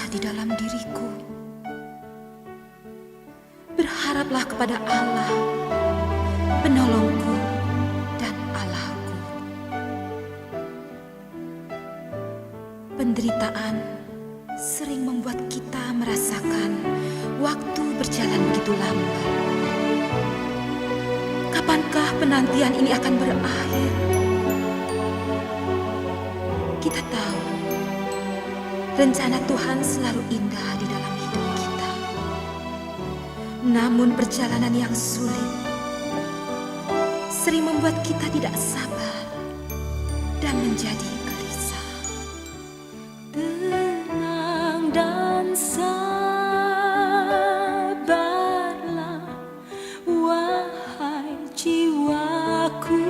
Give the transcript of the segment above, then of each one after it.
di dalam diriku. Berharaplah kepada Allah, penolongku dan Allahku. Penderitaan sering membuat kita merasakan waktu berjalan begitu lambat. Kapankah penantian ini akan berakhir? Kita tahu rencana Tuhan selalu indah di dalam hidup kita. Namun perjalanan yang sulit sering membuat kita tidak sabar dan menjadi gelisah. Tenang dan sabarlah, wahai jiwaku.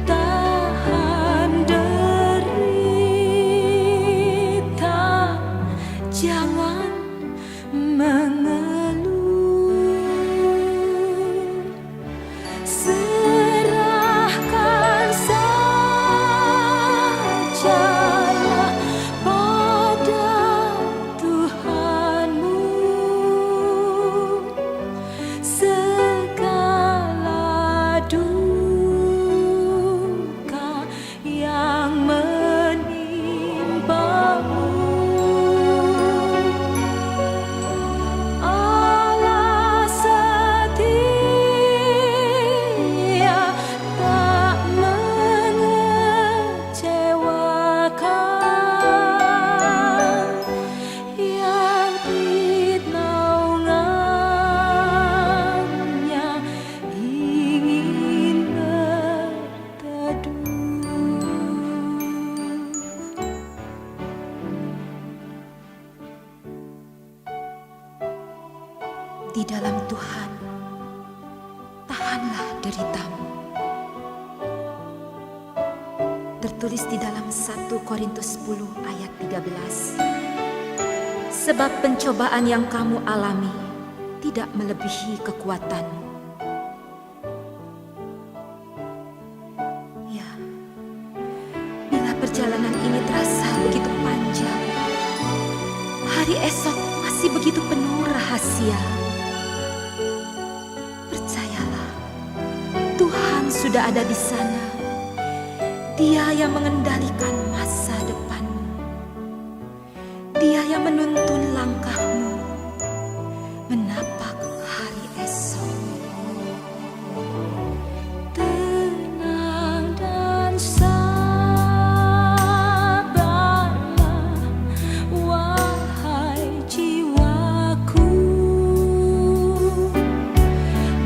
Tahan derita, jangan mengeluh. Serahkan sajalah pada Tuhanmu segala duka yang menimpamu. Allah setia, tak mengecewakan, yang di naungannya ingin berteduh. Di dalam Tuhan, tahanlah deritamu. Tertulis di dalam 1 Korintus 10 ayat 13. Sebab pencobaan yang kamu alami tidak melebihi kekuatanmu. Ya, bila perjalanan ini terasa begitu panjang, hari esok masih begitu penuh rahasia. Percayalah, Tuhan sudah ada di sana. Dia yang mengendalikan masa depanmu. Dia yang menuntun langkahmu menapak hari esok. Tenang dan sabarlah, wahai jiwaku.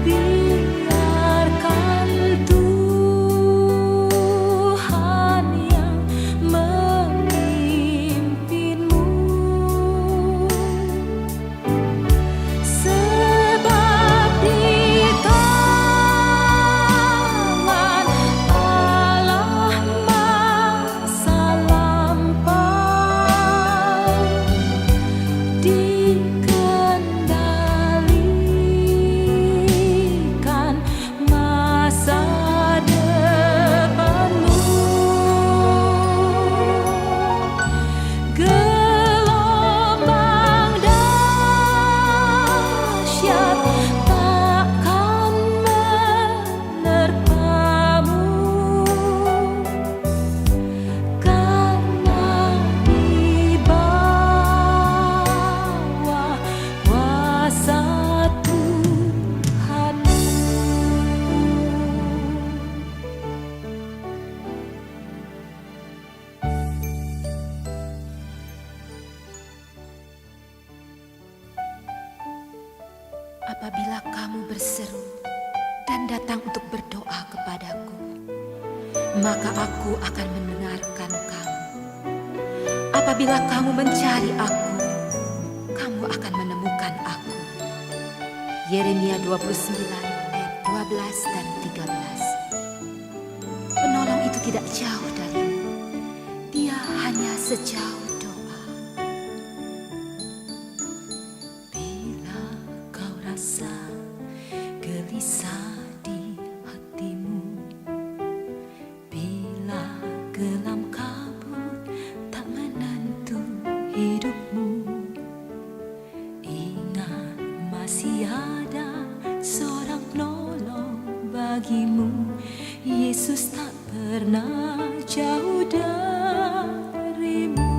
Biarkan Tuhan yang memimpinmu. Sebab di tangan Allah masa lampau dikendalikan masa depanmu. Gelombang dahsyat takkan menerpamu, karena di bawah kuasa Tuhanmu. Apabila kamu berseru dan datang untuk berdoa kepadaku, maka aku akan mendengarkan kamu. Apabila kamu mencari aku, kamu akan menemukan aku. Yeremia 29 ayat 12 dan 13. Penolong itu tidak jauh darimu. Dia hanya sejauh doa. Bila kau rasa gelisah di hatimu, bila kelam kabut tak menentu, bagimu. Yesus tak pernah jauh darimu.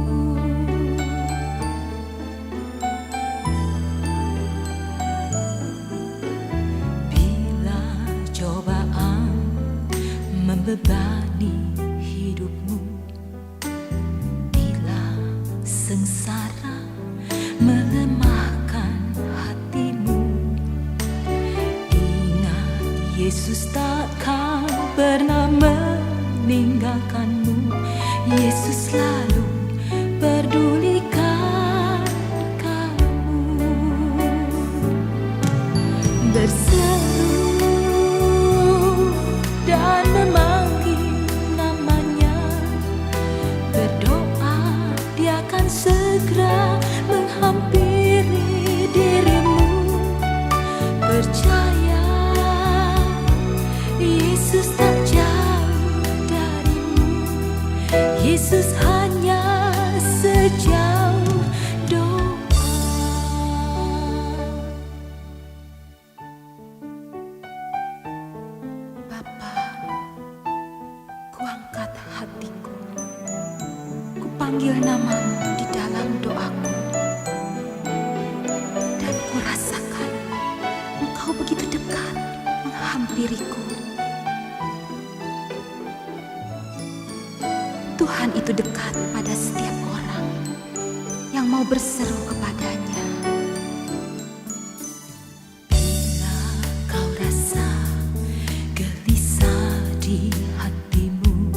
Bila cobaan membebani hidupmu, bila sengsara melemahkan hatimu, ingat Yesus takkan pernah meninggalkanmu. Yesus selalu pedulikan kamu. Berseru dan memanggil namanya, berdoa Dia akan segera menghampiri dirimu. Percaya Yesus tak jauh darimu. Yesus hanya sejauh doa. Bapa, kuangkat hatiku, kupanggil namamu di dalam doaku, dan kurasakan Engkau begitu dekat menghampiriku. Tuhan itu dekat pada setiap orang yang mau berseru kepadanya. Bila kau rasa gelisah di hatimu,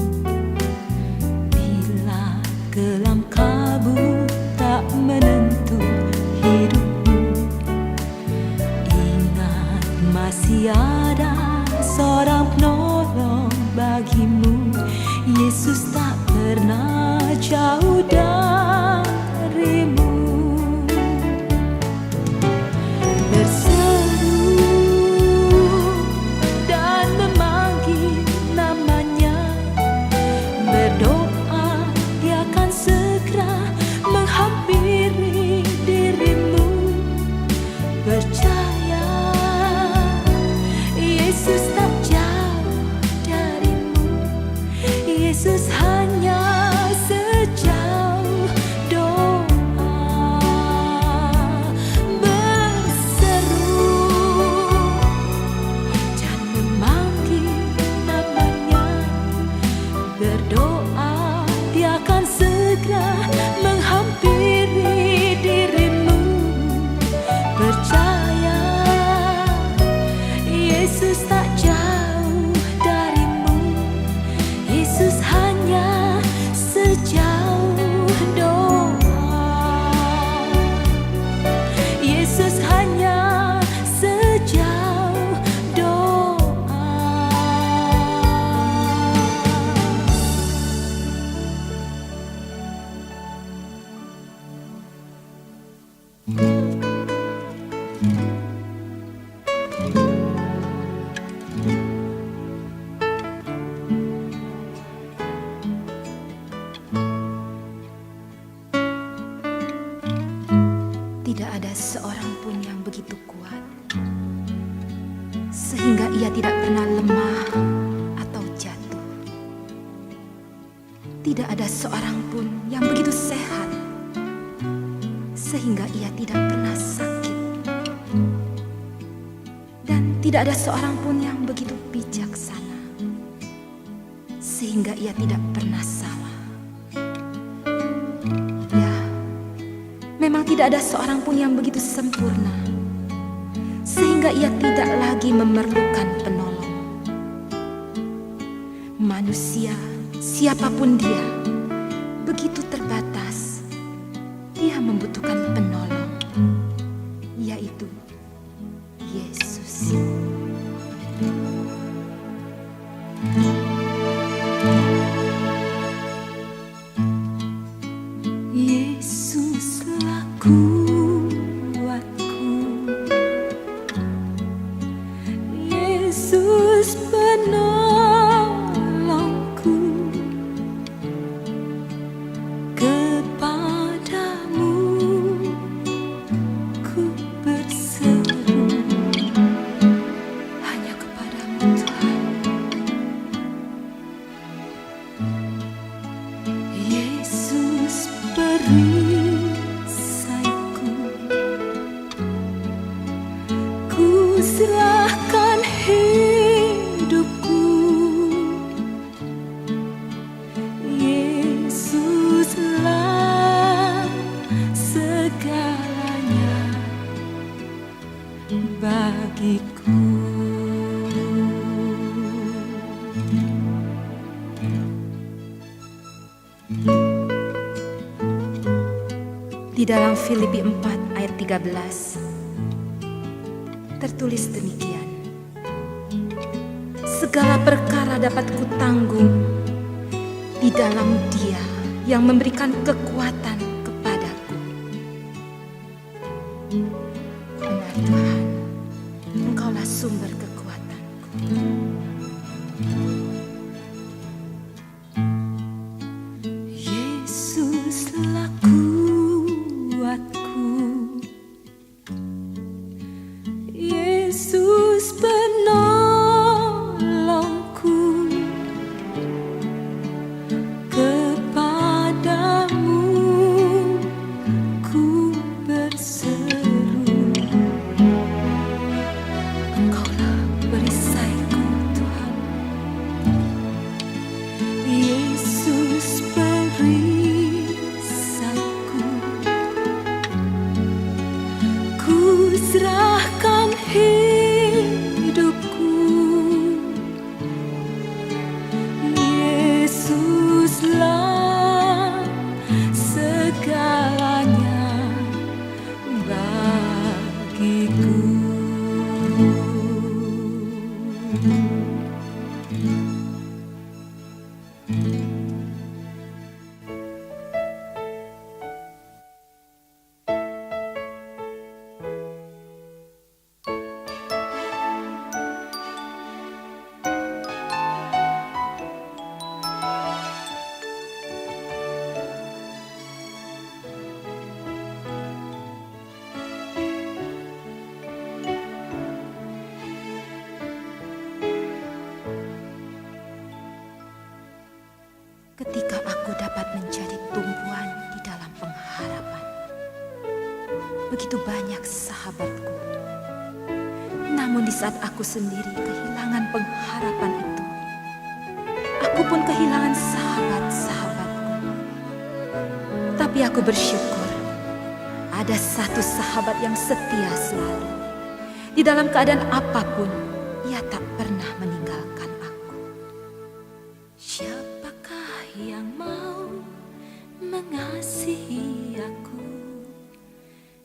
bila kelam kabut tak menentu hidupmu, ingat masih ada seorang penolong bagimu. Yesus tak pernah jauh darimu. Berseru dan memanggil namanya, berdoa Dia akan segera menghampiri dirimu. Percaya Yesus tak jauh darimu. Yesus hanya sejauh doa. Berseru dan memanggil namanya, berdoa Dia akan segera menghampiri dirimu. Percaya Yesus tak jauh darimu. Yesus hanya sejauh doa. Yesus hanya sejauh doa. Tidak ada seorang pun yang begitu kuat sehingga ia tidak pernah lemah atau jatuh. Tidak ada seorang pun yang begitu sehat sehingga ia tidak pernah sakit. Dan tidak ada seorang pun yang begitu bijaksana sehingga ia tidak pernah salah. Ya, memang tidak ada seorang pun yang begitu sempurna sehingga ia tidak lagi memerlukan penolong. Manusia, siapapun dia, begitu terbatas. Dia membutuhkan penolong, yaitu Yesus. Yesuslah kuatku, Yesus penolongku. Kepadamu ku berseru, hanya kepadamu Tuhan. Di dalam Filipi 4 ayat 13 tertulis demikian. Segala perkara dapat kutanggung di dalam Dia yang memberikan kekuatan kepadaku. Benar Tuhan, Engkaulah sumber kekuatanku. Yesuslah kuatku, Yesus penolongku, kepadamu ku berseru. Engkaulah perisaiku Tuhan, Yesus perisaiku. Ku serahkan hidupku, Yesuslah segalanya bagiku. Ketika aku dapat menjadi tumpuan di dalam pengharapan, begitu banyak sahabatku. Namun di saat aku sendiri kehilangan pengharapan itu, aku pun kehilangan sahabat-sahabatku. Tapi aku bersyukur ada satu sahabat yang setia selalu. Di dalam keadaan apapun, ia tak pernah meninggalkan aku. Siapakah yang mau mengasihi aku?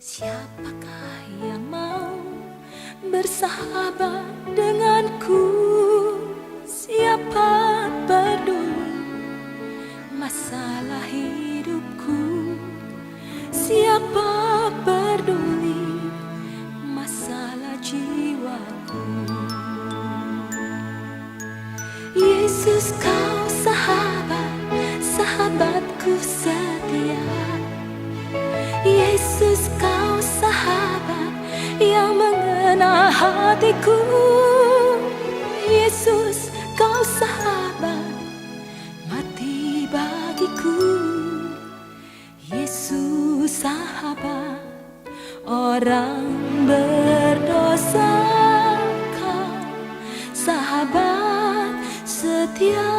Siapakah yang mau bersahabat denganku? Siapa peduli masalah hidupku? Siapa peduli masalah jiwaku? Yesus kau sahabat, sahabatku setia. Yesus kau sahabat yang mengena hatiku. Yesus kau sahabat, mati bagiku. Yesus sahabat orang berdosa, kau sahabat setia.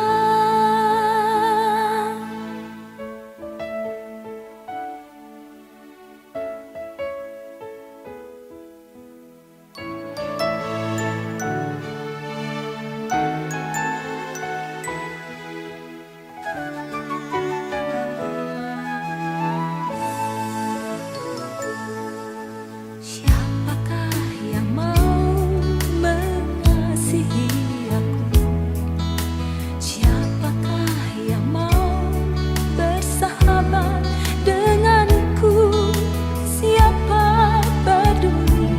Siapakah yang mau mengasihi aku? Siapakah yang mau bersahabat denganku? Siapa peduli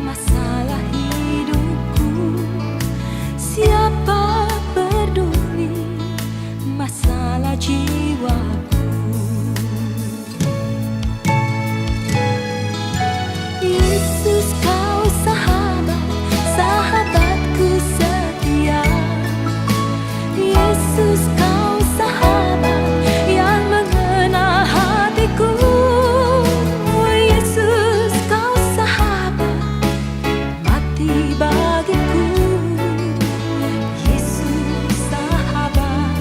masalah hidupku? Siapa peduli masalah jiwaku? Yesus kau sahabat, sahabatku setia. Yesus kau sahabat yang mengena hatiku. Yesus kau sahabat, mati bagiku. Yesus sahabat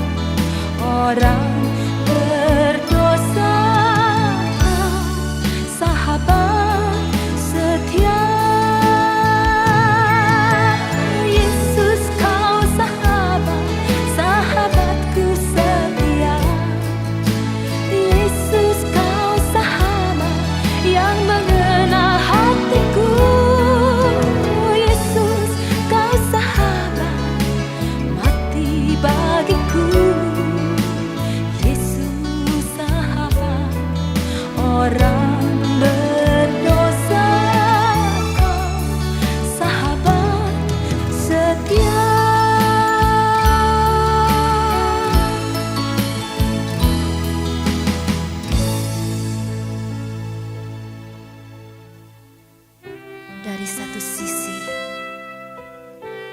orang berdosa, sahabat setia.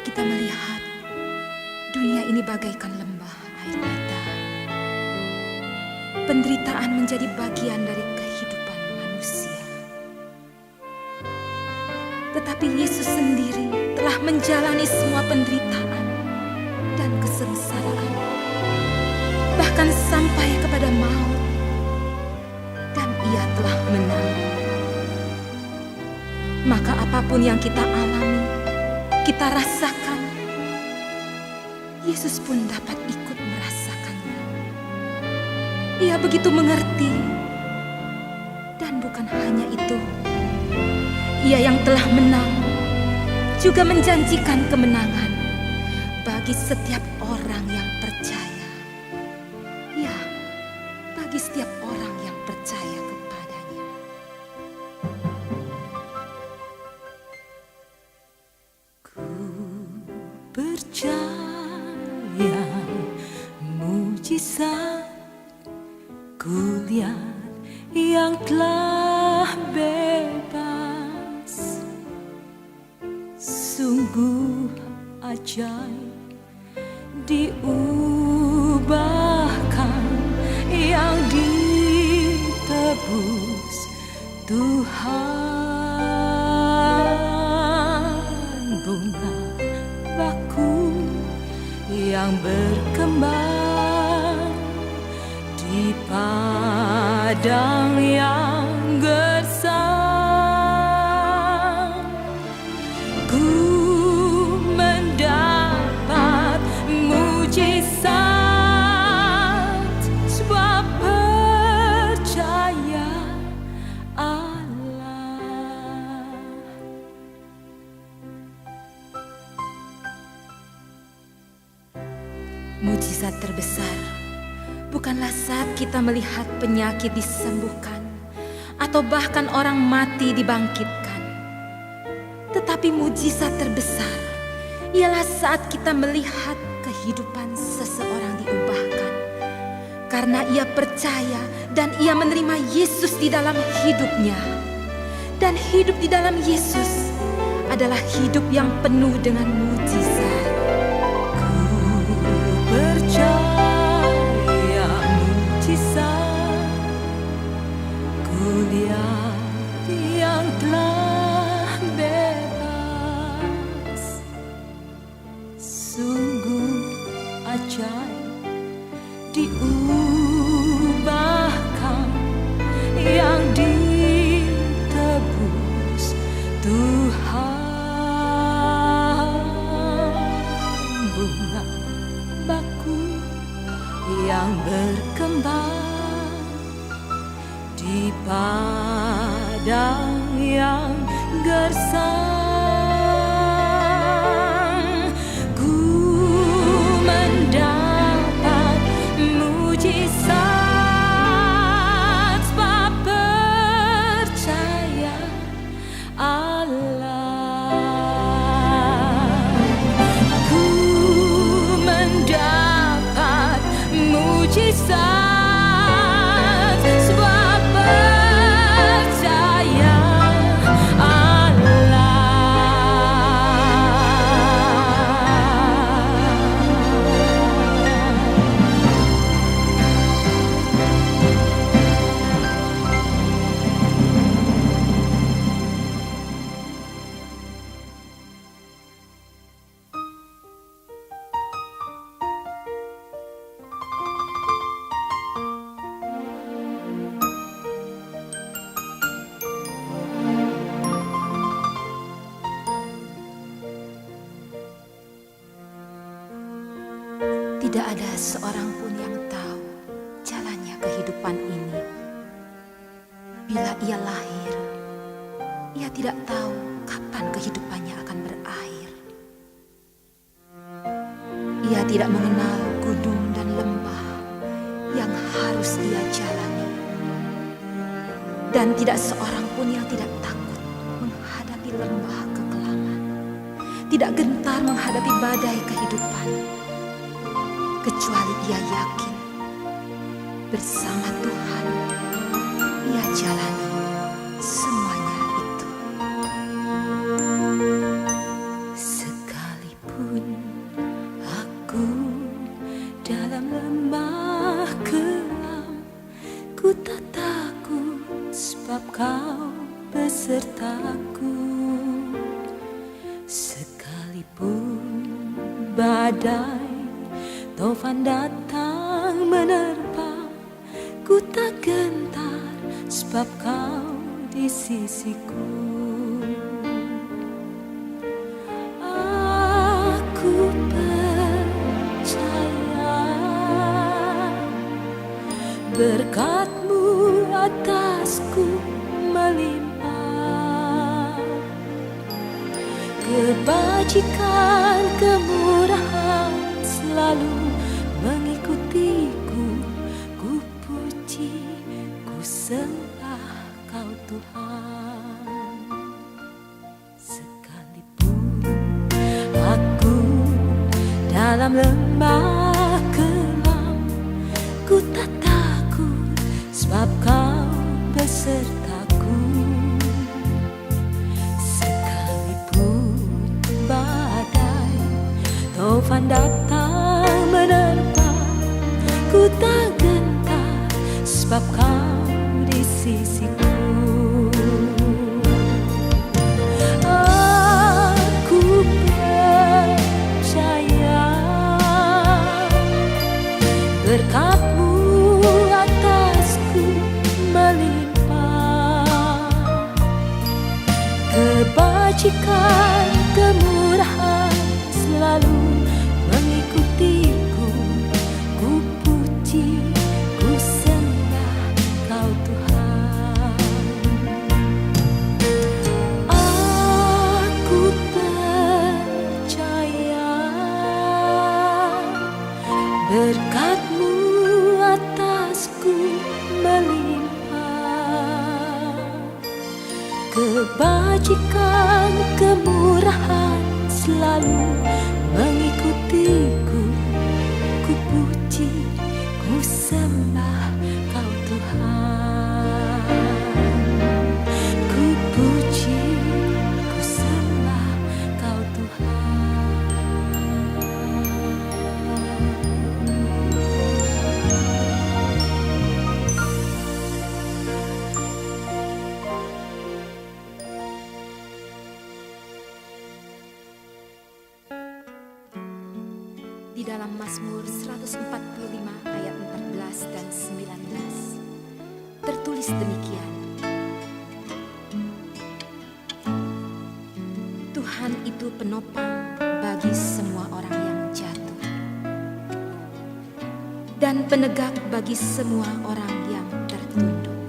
kita melihat dunia ini bagaikan lembah air mata. Penderitaan menjadi bagian dari kehidupan manusia. Tetapi Yesus sendiri telah menjalani semua penderitaan dan kesengsaraan, bahkan sampai kepada maut, dan Ia telah menang. Maka apapun yang kita alami, kita rasakan, Yesus pun dapat ikut merasakannya. Ia begitu mengerti, dan bukan hanya itu, Ia yang telah menang juga menjanjikan kemenangan bagi setiap orang yang percaya. Ya, bagi setiap orang yang percaya kepadanya. Ku percaya mujizat, ku lihat yang telah bebas. Sungguh ajaib diubahkan, yang ditebus Tuhan. Bunga baku yang berkembang di padang yang gersang. Ku mendapat mujizat sebab percaya Allah. Mujizat terbesar bukanlah saat kita melihat penyakit disembuhkan atau bahkan orang mati dibangkitkan. Tetapi mujizat terbesar ialah saat kita melihat kehidupan seseorang diubahkan karena ia percaya dan ia menerima Yesus di dalam hidupnya. Dan hidup di dalam Yesus adalah hidup yang penuh dengan mujizat. Percaya mujizat, ku lihat yang telah bebas. Sungguh ajaib diubahkan, yang ditebus Tuhan. Bunga baku yang berkembang di padang yang gersang. Ku mendapat mujizat sebab percaya Allah. Ku mendapat mujizat sebab percaya Allah. Tidak ada seorang pun yang tahu jalannya kehidupan ini. Bila ia lahir, ia tidak tahu kapan kehidupannya akan berakhir. Ia tidak mengenal gunung dan lembah yang harus ia jalani. Dan tidak seorang pun yang tidak takut menghadapi lembah kekelaman, tidak gentar menghadapi badai kehidupan, kecuali ia yakin bersama Tuhan ia jalani semuanya itu. Sekalipun Sekalipun badai taufan datang menerpa, ku tak gentar sebab kau di sisiku. Aku percaya berkat-Mu atasku melimpah, kebajikan kemurahan selalu mengikutiku. Ku puji, ku sembah Kau Tuhan. Sekalipun aku dalam lembah kelam, ku tak takut sebab Kau besertaku. Sekalipun badai taufan datang menerpa, ku tak gentar sebab Kau di sisiku. Aku percaya berkat-Mu atasku melimpah, kebajikan kemurahan selalu mengikutiku. Ku puji, ku sembah Kau Tuhan. Aku percaya berkat-Mu atasku melimpah, kebajikan kemurahan selalu mengikutiku. Ku puji, ku sembah Kau Tuhan. Ku puji, ku sembah Kau Tuhan. Di dalam Mazmur 145 ayat 14 dan 19 tertulis demikian: Tuhan itu penopang bagi semua orang yang jatuh dan penegak bagi semua orang yang tertunduk.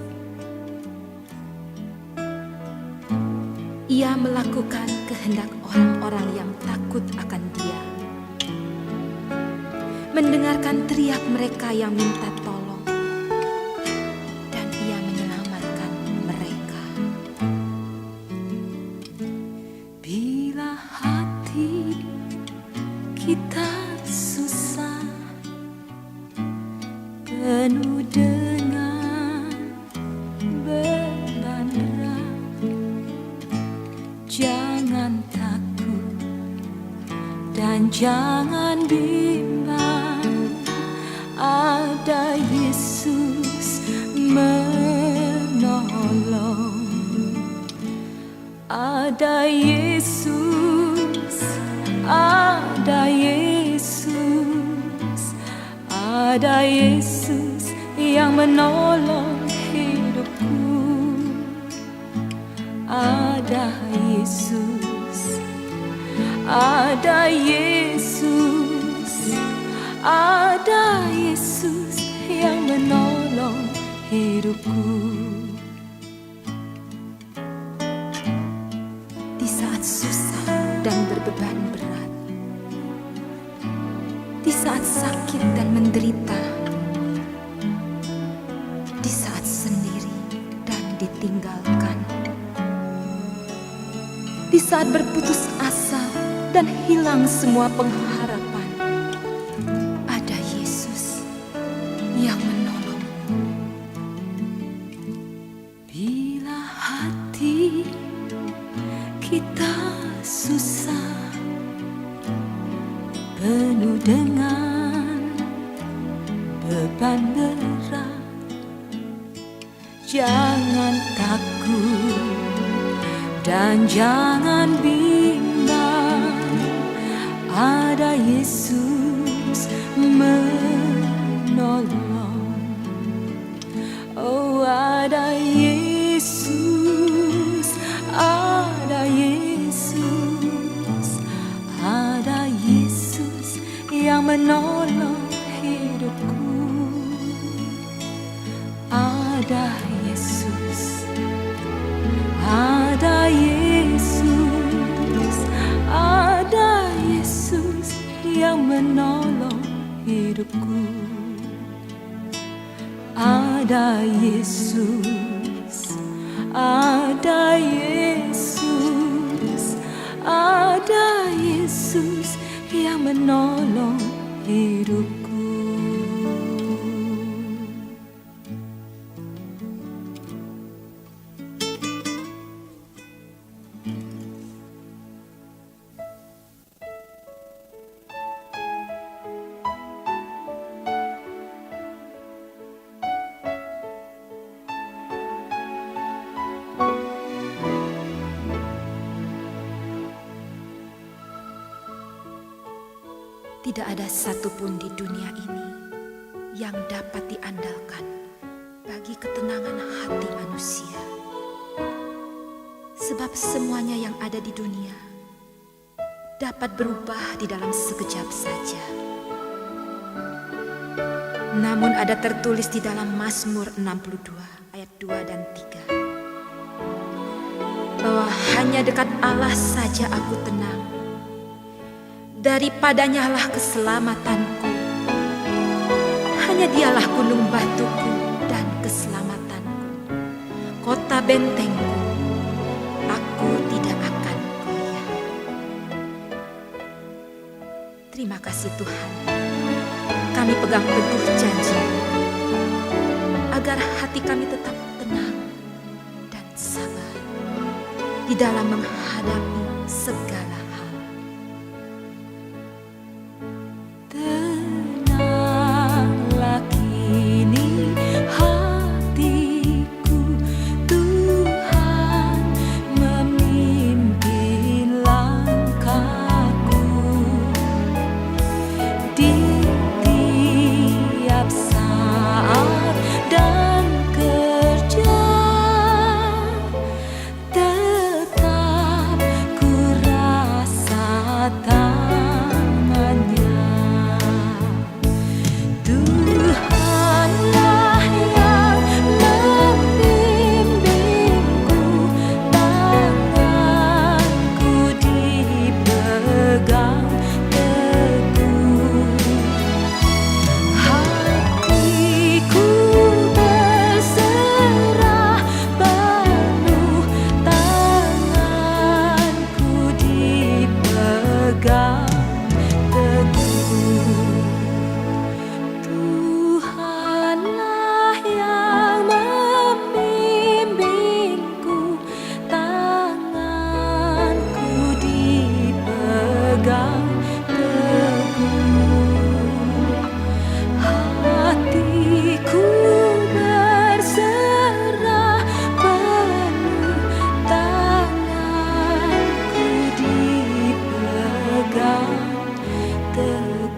Ia melakukan kehendak orang-orang yang takut akan Dia, mendengarkan teriak mereka yang minta tolong, dan Ia menyelamatkan mereka. Bila hati kita susah, penuh dengan beban berat, jangan takut dan jangan bimbang. Ada Yesus menolong, ada Yesus, ada Yesus, ada Yesus yang menolong hidupku. Ada Yesus, ada Yesus, ada Yesus yang menolong hidupku. Di saat susah dan berbeban berat, di saat sakit dan menderita, di saat sendiri dan ditinggalkan, di saat berputus asa dan hilang semua pengharapan, ada Yesus yang menolong. Bila hati kita susah, penuh dengan beban berat, jangan takut dan jangan bimbang. Yesus menolong. Oh, ada Yesus, ada Yesus, ada Yesus yang menolong hidupku. Ada Yesus, ada Yesus, ada Yesus yang menolong hidupku. Ada Yesus, ada Yesus, ada Yesus yang menolong hidupku. Tidak ada satupun di dunia ini yang dapat diandalkan bagi ketenangan hati manusia. Sebab semuanya yang ada di dunia dapat berubah di dalam sekejap saja. Namun ada tertulis di dalam Mazmur 62 ayat 2 dan 3 bahwa hanya dekat Allah saja aku tenang. Daripadanya lah keselamatanku. Hanya dialah gunung batuku dan keselamatanku, kota bentengku. Aku tidak akan goyah. Terima kasih Tuhan, kami pegang teguh janji agar hati kami tetap tenang dan sabar di dalam menghadapi segala hal. Tenanglah kini hatiku, Tuhan memimpin langkahku di tiap saat dan kerja. Tetap ku rasa tangannya. Tuhanlah yang membimbingku, tanganku dipegang teguh. Hatiku berserah penuh, tanganku dipegang teguh. Tuhanlah yang membimbingku, tanganku dipegang teguh. Hatiku berserah penuh, tanganku dipegang teguh.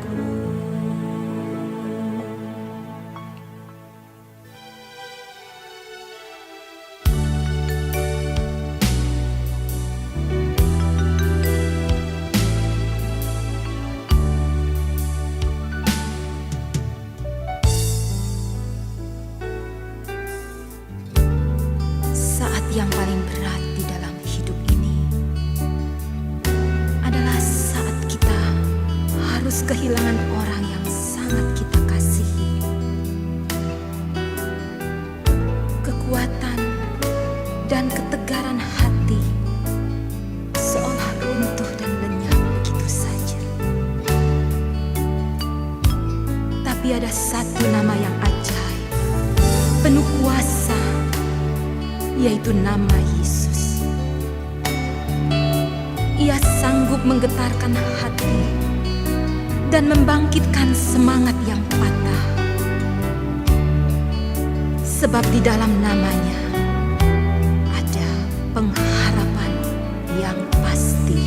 Saat yang paling berat di dalam hidup ini adalah saat kita harus kehilangan orang yang sangat kita kasihi. Kekuatan dan ketegaran hati seolah runtuh dan lenyap begitu saja. Tapi ada satu nama yang ajaib, penuh kuasa, yaitu nama Yesus. Ia sanggup menggetarkan hati dan membangkitkan semangat yang patah. Sebab di dalam namanya ada pengharapan yang pasti.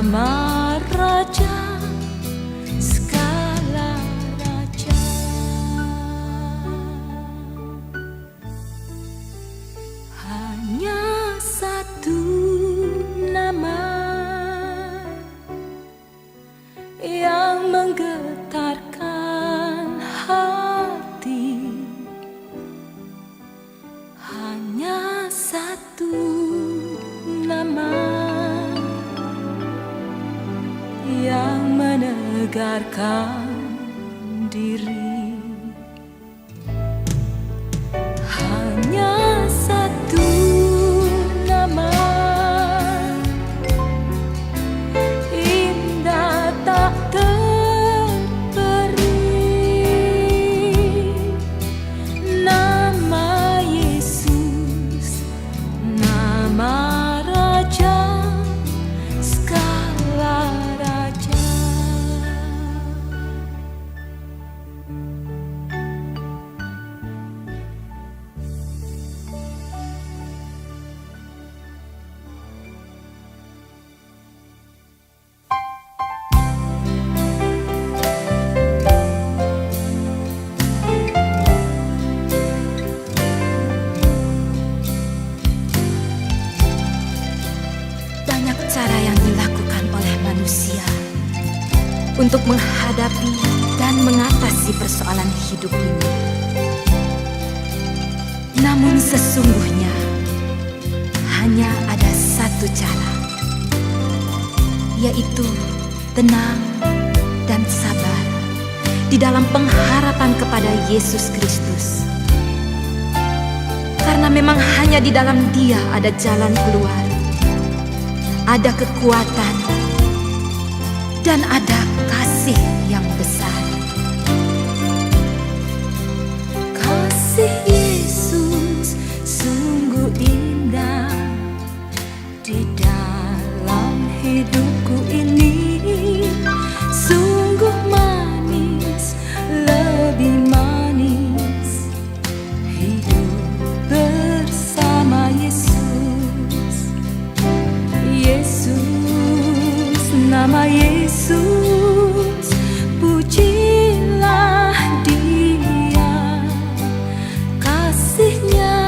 nama Raja segala raja. Hanya satu nama yang menggetarkan hati, hanya satu nama yang menegarkan diri, hanya satu nama indah tak terperi, nama Yesus, nama Raja segala raja. Banyak cara yang dilakukan oleh manusia untuk menghadapi dan mengatasi persoalan hidup ini. Namun sesungguhnya hanya ada satu cara, yaitu tenang dan sabar di dalam pengharapan kepada Yesus Kristus. Karena memang hanya di dalam Dia ada jalan keluar, ada kekuatan, dan ada kasih yang besar. Kasih Yesus sungguh indah di dalam hidupku ini, sungguh manis, lebih manis hidup bersama Yesus. Yesus, nama Yesus, pujilah Dia, kasih-Nya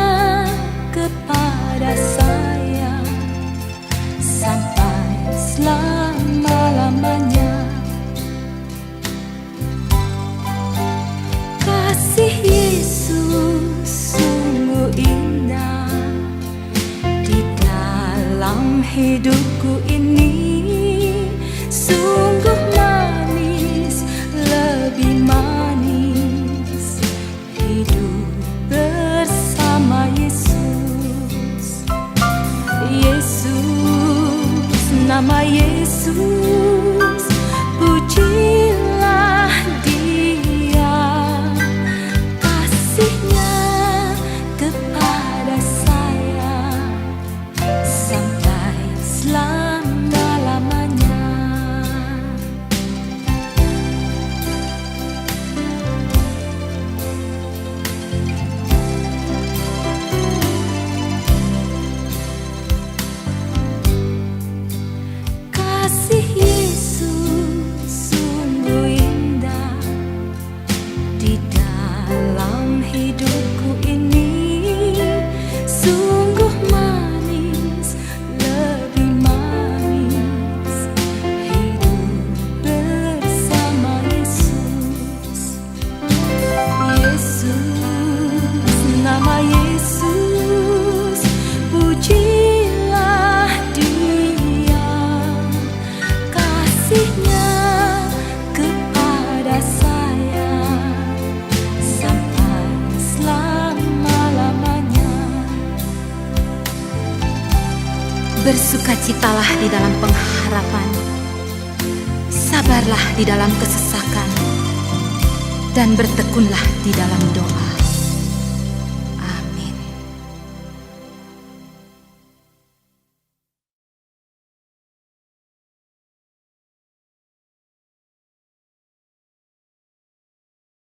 kepada saya sampai selama-lamanya. Kasih Yesus sungguh indah di dalam hidupku ini, sungguh manis, lebih manis hidup bersama Yesus. Yesus, nama Yesus, pujilah Dia, kasih-Nya kepada saya sampai selama-lamanya. Kasih Yesus sungguh indah di dalam hidupku ini, sungguh manis, lebih manis hidup bersama Yesus. Yesus, nama Yesus, pujilah Dia, kasih-Nya kepada saya sampai selama-lamanya. Bersukacitalah di dalam pengharapan, sabarlah di dalam kesesakan, dan bertekunlah di dalam doa.